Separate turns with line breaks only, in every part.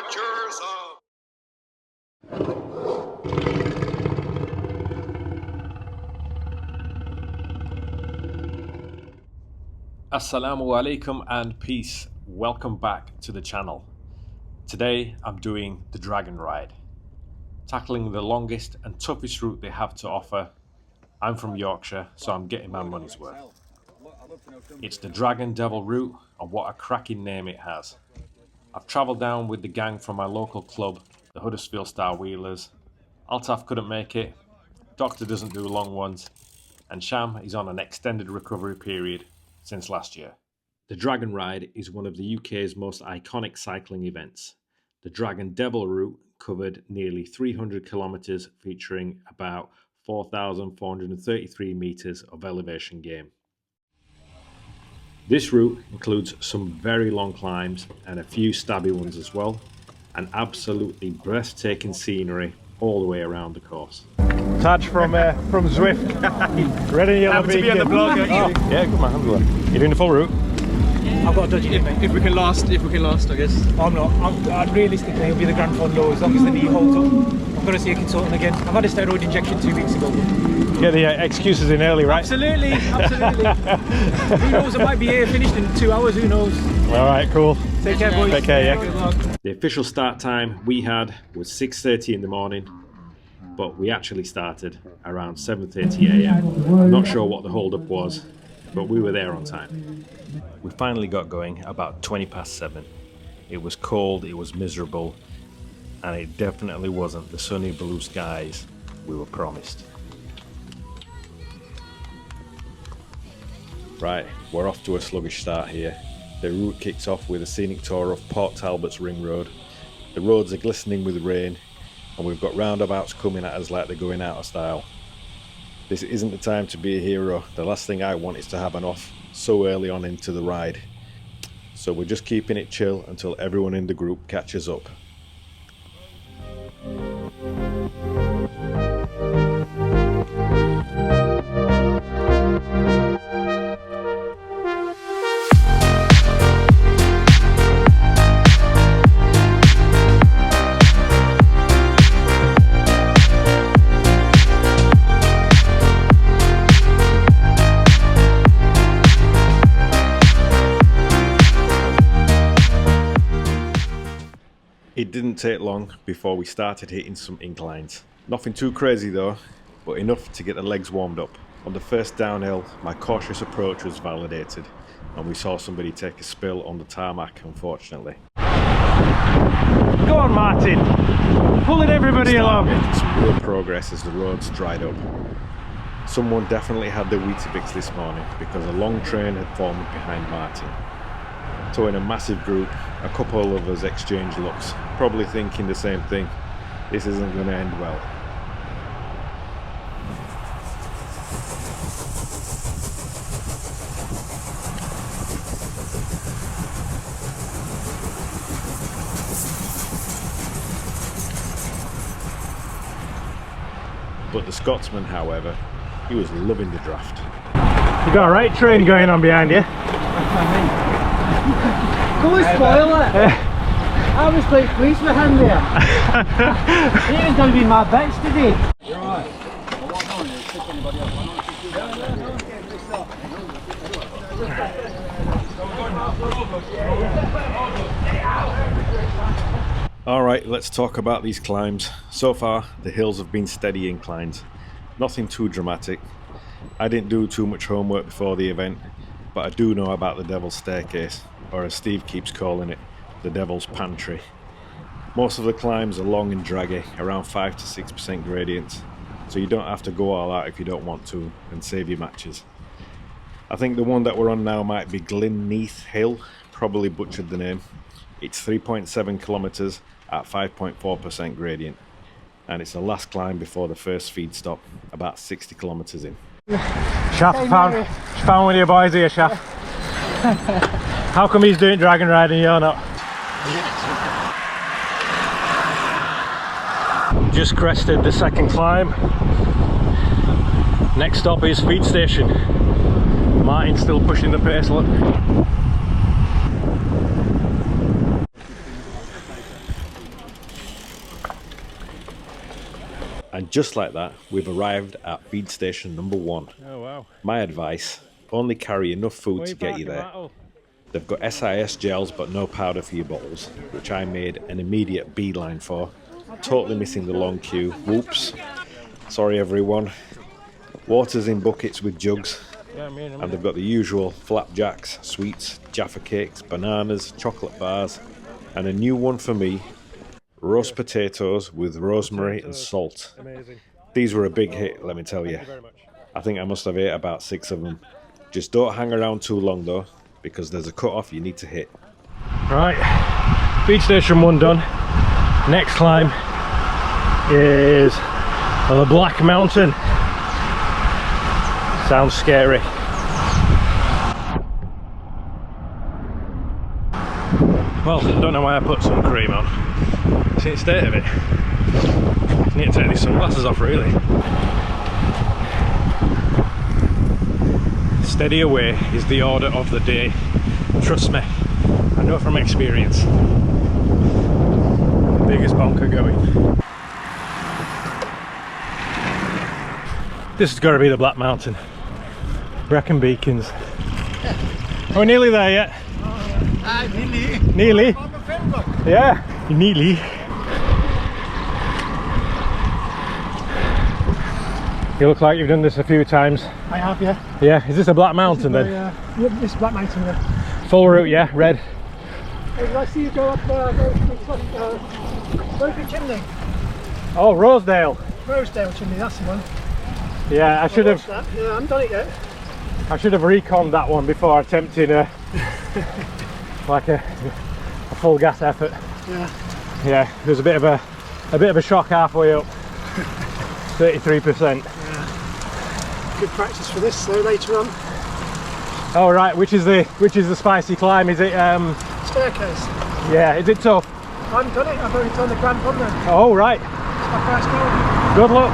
adventures of...
Assalamu alaikum and peace. Welcome back to the channel. Today I'm doing the Dragon Ride, tackling the longest and toughest route they have to offer. I'm from Yorkshire, so I'm getting my money's worth. It's the Dragon Devil route, and what a cracking name it has. I've travelled down with the gang from my local club, the Huddersfield Star Wheelers. Altaf couldn't make it, Doctor doesn't do long ones, and Sham is on an extended recovery period since last year. The Dragon Ride is one of the UK's most iconic cycling events. The Dragon Devil route covered nearly 300 kilometres, featuring about 4,433 metres of elevation gain. This route includes some very long climbs and a few stabby ones as well, and absolutely breathtaking scenery all the way around the course.
Taj from Zwift. Ready to
be on the vlog, actually.
Oh, yeah, good man, I'm good. You're doing the full route?
I've got a dodgy knee, mate. If we can last, I guess.
I'm not. Realistically, it'll be the Grand Fond low as long as the knee holds up. I'm going to see a consultant again. I've had a steroid injection 2 weeks ago.
Get the excuses in early, right?
Absolutely, absolutely. Who knows, I might be here finished in 2 hours, who knows?
Alright, cool.
Take care, boys.
Take care, yeah.
Good luck.
The official start time we had was 6:30 in the morning, but we actually started around 7:30 AM. I'm not sure what the hold-up was, but we were there on time. We finally got going about 20 past 7. It was cold, it was miserable, and it definitely wasn't the sunny blue skies we were promised. Right, we're off to a sluggish start here. The route kicks off with a scenic tour of Port Talbot's Ring Road. The roads are glistening with rain, and we've got roundabouts coming at us like they're going out of style. This isn't the time to be a hero. The last thing I want is to have an off so early on into the ride. So we're just keeping it chill until everyone in the group catches up. It didn't take long before we started hitting some inclines. Nothing too crazy though, but enough to get the legs warmed up. On the first downhill, my cautious approach was validated, and we saw somebody take a spill on the tarmac, unfortunately.
Go on, Martin! Pulling everybody along!
Making some real progress as the roads dried up. Someone definitely had their Weetabix this morning, because a long train had formed behind Martin. So in a massive group, a couple of us exchanged looks, probably thinking the same thing. This isn't going to end well. But the Scotsman, however, he was loving the draft.
You got a right train going on behind you.
Go and spoil it! I was quite pleased with him there. He was going to be my bets today. You're right.
Alright, let's talk about these climbs. So far, the hills have been steady inclines. Nothing too dramatic. I didn't do too much homework before the event, but I do know about the Devil's Staircase, or as Steve keeps calling it, the Devil's Pantry. Most of the climbs are long and draggy, around 5 to 6% gradients, so you don't have to go all out if you don't want to, and save your matches. I think the one that we're on now might be Glynneath Hill, probably butchered the name. It's 3.7 kilometres at 5.4% gradient, and it's the last climb before the first feed stop, about 60 kilometres in.
Shaf, found one of your boys here, Shaf. How come he's doing Dragon Ride and you're not? Just crested the second climb. Next stop is feed station. Martin's still pushing the pace, look.
And just like that, we've arrived at feed station number 1.
Oh wow.
My advice, only carry enough food to get you there. They've got SIS gels but no powder for your bottles, which I made an immediate beeline for. Totally missing the long queue. Whoops. Sorry everyone. Water's in buckets with jugs. And they've got the usual flapjacks, sweets, Jaffa cakes, bananas, chocolate bars, and a new one for me, roast potatoes with rosemary and salt.
Amazing.
These were a big hit, let me tell you. I think I must have ate about 6 of them. Just don't hang around too long though, because there's a cut-off you need to hit.
Right, feed station 1 done. Next climb is the Black Mountain. Sounds scary. Well, I don't know why I put some cream on. See the state of it. I need to take these sunglasses off really. Steady away is the order of the day. Trust me, I know from experience. The biggest bonker going. This has got to be the Black Mountain. Brecon Beacons. Are we nearly there yet?
Nearly.
Nearly? Yeah, nearly. You look like you've done this a few times.
I have, yeah.
Yeah, is this a Black Mountain then?
Yeah, this is Black Mountain, yeah.
Full route, yeah, red.
Hey, I see you go up Rosebery Chimney.
Oh, Rosedale.
Rosedale Chimney, that's the one.
Yeah, I should have.
Yeah, I haven't done it yet.
I should have reconned that one before attempting like a full gas effort.
Yeah.
Yeah, there's a bit of a shock halfway up. 33%.
Yeah. Good practice for this though later on.
Oh right, which is the spicy climb? Is it
Staircase.
yeah, is it tough?
I haven't done it, I've only done the Grand Promenade.
Oh right.
It's my first time.
Good luck.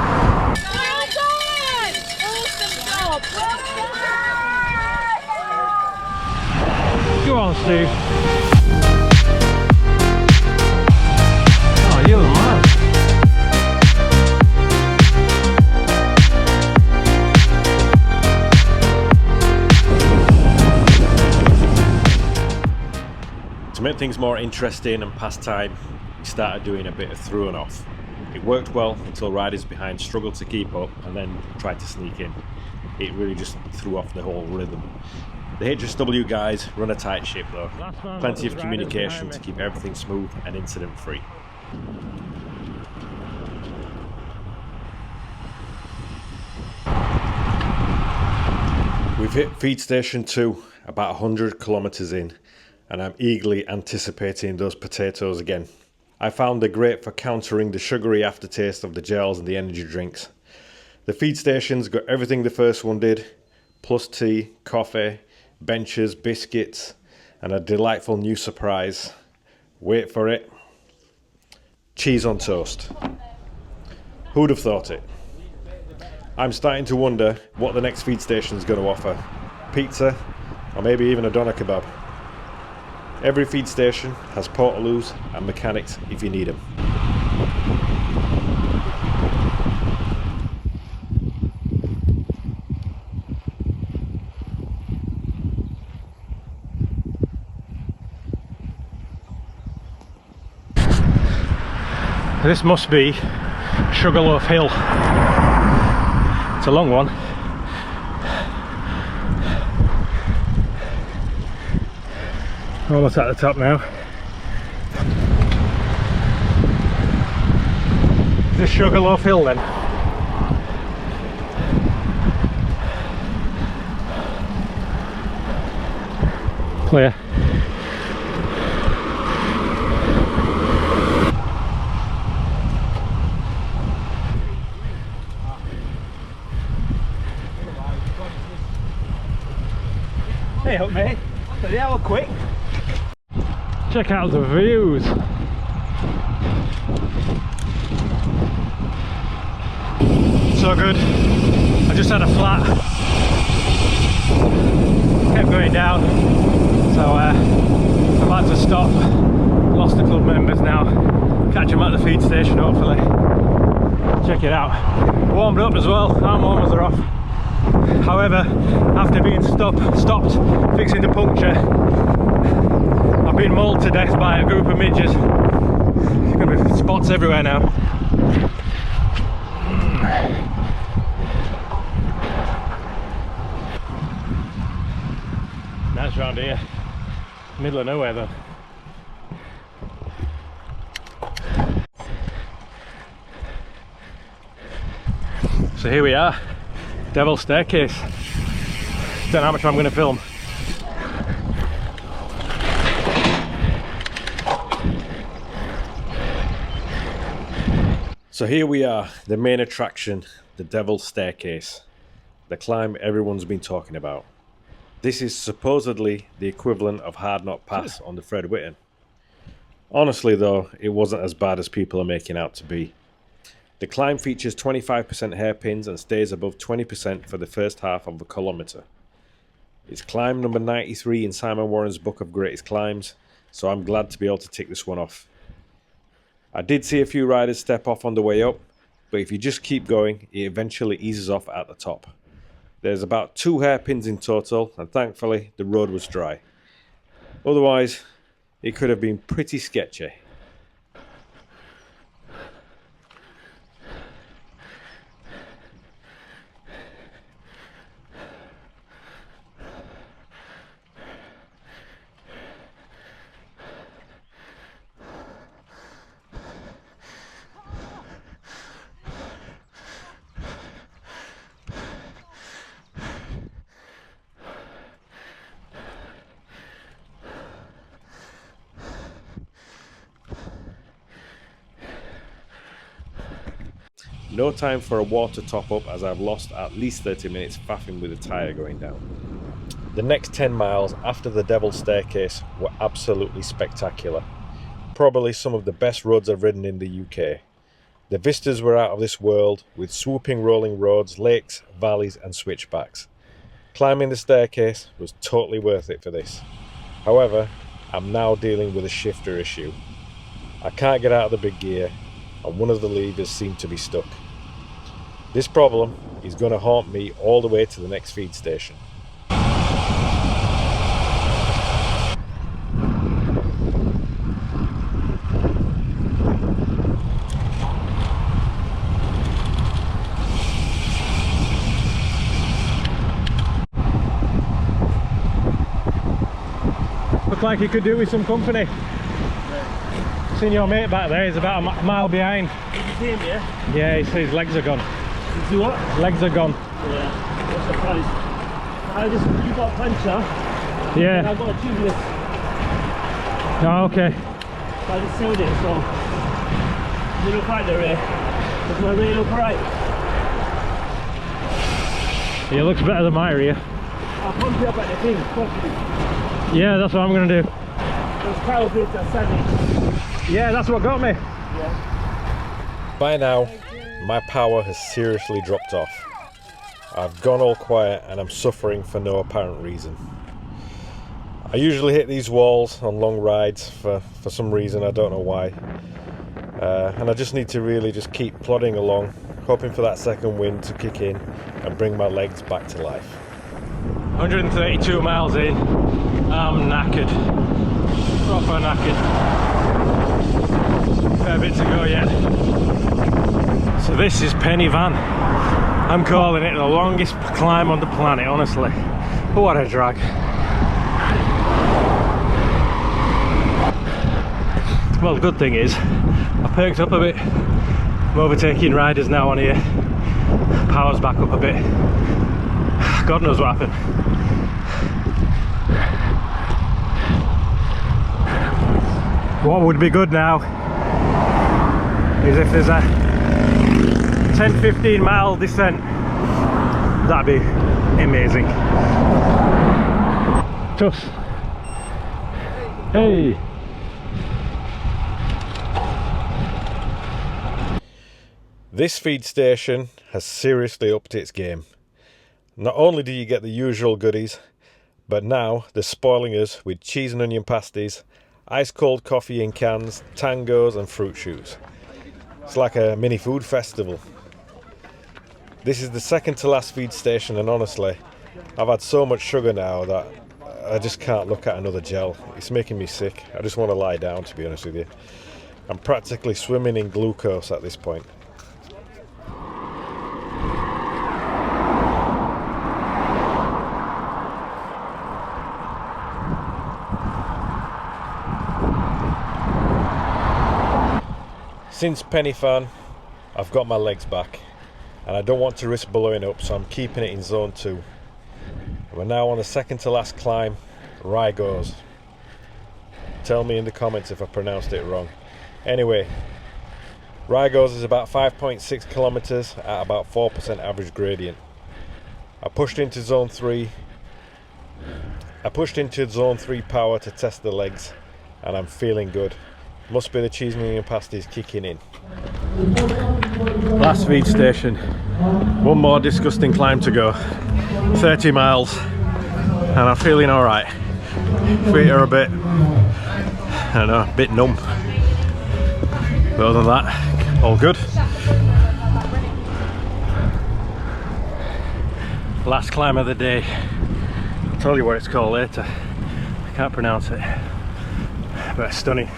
Well done! Awesome job! Well done!
Go on, Steve. Oh, you're the man.
To make things more interesting and pass time, we started doing a bit of through and off. It worked well until riders behind struggled to keep up and then tried to sneak in. It really just threw off the whole rhythm. The HSW guys run a tight ship though. Plenty of communication to keep everything smooth and incident free. We've hit feed station 2, about 100 kilometers in, and I'm eagerly anticipating those potatoes again. I found they're great for countering the sugary aftertaste of the gels and the energy drinks. The feed station's got everything the first one did, plus tea, coffee, benches, biscuits, and a delightful new surprise. Wait for it. Cheese on toast. Who'd have thought it? I'm starting to wonder what the next feed station's going to offer. Pizza, or maybe even a doner kebab. Every feed station has portaloos and mechanics if you need them.
This must be Sugarloaf Hill. It's a long one. Almost at the top now. Is this Sugarloaf Hill then? Clear. Hey up mate, bloody hell quick. Check out the views. So good. I just had a flat. Kept going down. So I've had to stop. Lost the club members now. Catch them at the feed station hopefully. check it out. Warmed up as well, arm warmers are off. However, after being stopped fixing the puncture, I've been mauled to death by a group of midges. There's going to be spots everywhere now. Nice round here, middle of nowhere though. So here we are, Devil's Staircase. Don't know how much I'm going to film.
So here we are, the main attraction, the Devil's Staircase, the climb everyone's been talking about. This is supposedly the equivalent of Hard Knot Pass on the Fred Whitten. Honestly though, it wasn't as bad as people are making out to be. The climb features 25% hairpins and stays above 20% for the first half of the kilometre. It's climb number 93 in Simon Warren's Book of Greatest Climbs, so I'm glad to be able to tick this one off. I did see a few riders step off on the way up, but if you just keep going, it eventually eases off at the top. There's about 2 hairpins in total, and thankfully the road was dry. Otherwise, it could have been pretty sketchy. No time for a water top up as I've lost at least 30 minutes faffing with the tyre going down. The next 10 miles after the Devil's Staircase were absolutely spectacular. Probably some of the best roads I've ridden in the UK. The vistas were out of this world with swooping rolling roads, lakes, valleys and switchbacks. Climbing the staircase was totally worth it for this. However, I'm now dealing with a shifter issue. I can't get out of the big gear and one of the levers seemed to be stuck. This problem is going to haunt me all the way to the next feed station.
Look like you could do with some company. Seen your mate back there, he's about a mile behind.
Did you see him, yeah?
Yeah, his legs are gone.
Did you what?
Legs are gone.
Yeah, what's the price? You got a puncher.
Yeah.
And I got a tubeless.
Oh, okay.
So I just sold it, so you look right the rear. Does my rear look right?
It looks better than my rear.
I'll pump you up at the thing, properly.
Yeah, that's what I'm gonna do.
Those cattle bits are savage.
Yeah, that's what got me.
Yeah.
By now, my power has seriously dropped off. I've gone all quiet and I'm suffering for no apparent reason. I usually hit these walls on long rides for some reason, I don't know why. And I just need to really just keep plodding along, hoping for that second wind to kick in and bring my legs back to life.
132 miles in, I'm knackered. Proper knackered. Fair bit to go yet. So this is Penny Van. I'm calling it the longest climb on the planet, honestly. But what a drag. Well, the good thing is, I perked up a bit. I'm overtaking riders now on here. Power's back up a bit. God knows what happened. What would be good now is if there's a 10-15 mile descent. That'd be amazing. Tuss. Hey.
This feed station has seriously upped its game. Not only do you get the usual goodies, but now they're spoiling us with cheese and onion pasties, ice cold coffee in cans, tangos and fruit shoots.
It's like a mini food festival. This is the second to last feed station, and honestly, I've had so much sugar now that I just can't look at another gel. It's making me sick. I just want to lie down, to be honest with you. I'm practically swimming in glucose at this point. Since Penny Fan, I've got my legs back, and I don't want to risk blowing up, so I'm keeping it in zone 2. We're now on the second to last climb, Rygos. Tell me in the comments if I pronounced it wrong. Anyway, Rygos is about 5.6 kilometers at about 4% average gradient. I pushed into zone 3 power to test the legs, and I'm feeling good. Must be the cheese and pasties kicking in.
Last feed station. One more disgusting climb to go. 30 miles, and I'm feeling alright. Feet are a bit, I don't know, a bit numb. But other than that, all good. Last climb of the day. I'll tell you what it's called later. I can't pronounce it, but it's stunning.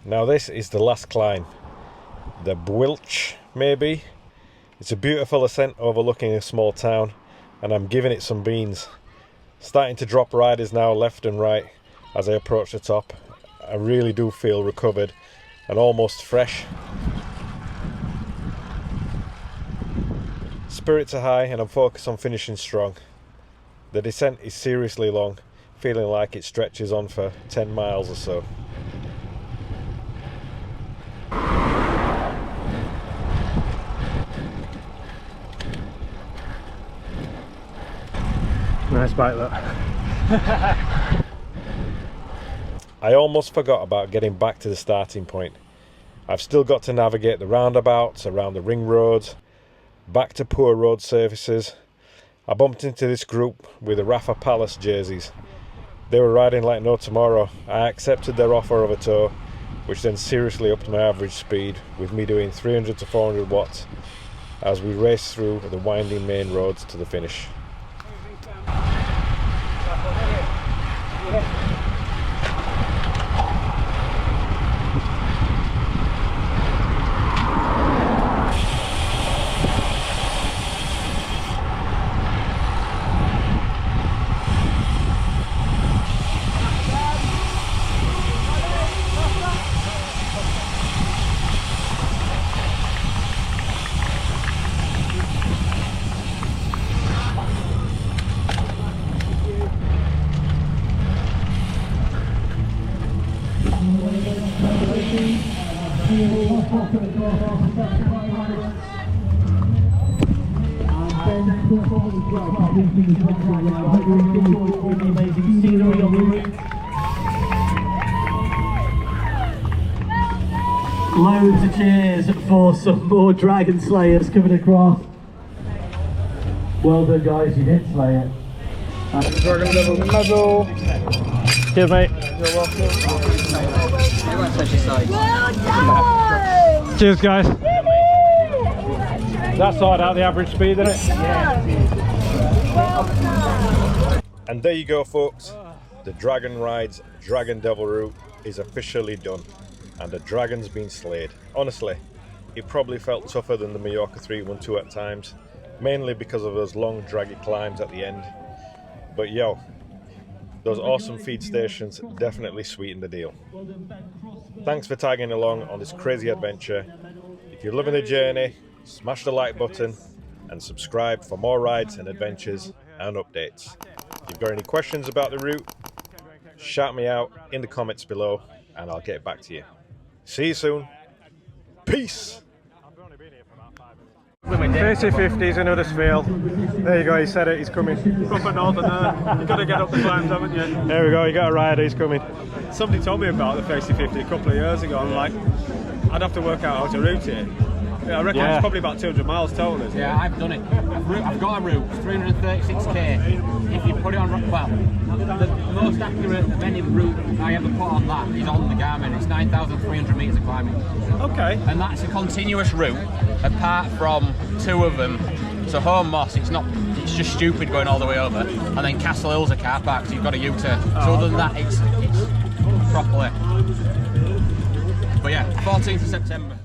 Now this is the last climb, the Bwilch maybe. It's a beautiful ascent overlooking a small town, and I'm giving it some beans. Starting to drop riders now left and right as I approach the top. I really do feel recovered and almost fresh. Spirits are high and I'm focused on finishing strong. The descent is seriously long, feeling like it stretches on for 10 miles or so.
Nice bike that.
I almost forgot about getting back to the starting point. I've still got to navigate the roundabouts, around the ring roads, back to poor road surfaces. I bumped into this group with the Rafa Palace jerseys. They were riding like no tomorrow. I accepted their offer of a tow, which then seriously upped my average speed, with me doing 300 to 400 watts as we raced through the winding main roads to the finish.
Loads of cheers for some more Dragon Slayers coming across. Well done guys, you did slay it.
Dragon level medal.
Cheers mate.
You're welcome.
Well done!
Cheers guys. That sorted out the average speed, didn't it?
And there you go folks, the Dragon Ride's Dragon Devil route is officially done, and the dragon's been slayed. Honestly, it probably felt tougher than the Mallorca 312 at times, mainly because of those long draggy climbs at the end. But yo, those awesome feed stations definitely sweetened the deal. Thanks for tagging along on this crazy adventure. If you're loving the journey, smash the like button and subscribe for more rides and adventures and updates. If you've got any questions about the route, shout me out in the comments below and I'll get back to you. See you soon. Peace.
Facey 50s in Huddersfield. There you go, he said it, he's coming.
Proper northern there. You've got to get up the climbs, haven't you?
There we go, you got a rider, he's coming.
Somebody told me about the Facey 50 a couple of years ago. I'm like, I'd have to work out how to route it. Yeah, I reckon it's probably about 200 miles total, isn't it?
Yeah, I've done it. I've got a route, 336k. If you put it on, well,
the most accurate of any route I ever put on that is on the Garmin. It's 9,300 metres of climbing.
Okay.
And that's a continuous route, apart from 2 of them. So Home Moss, it's just stupid going all the way over. And then Castle Hill's a car park, so you've got a U-turn. So other than that, it's properly. But yeah, 14th of September.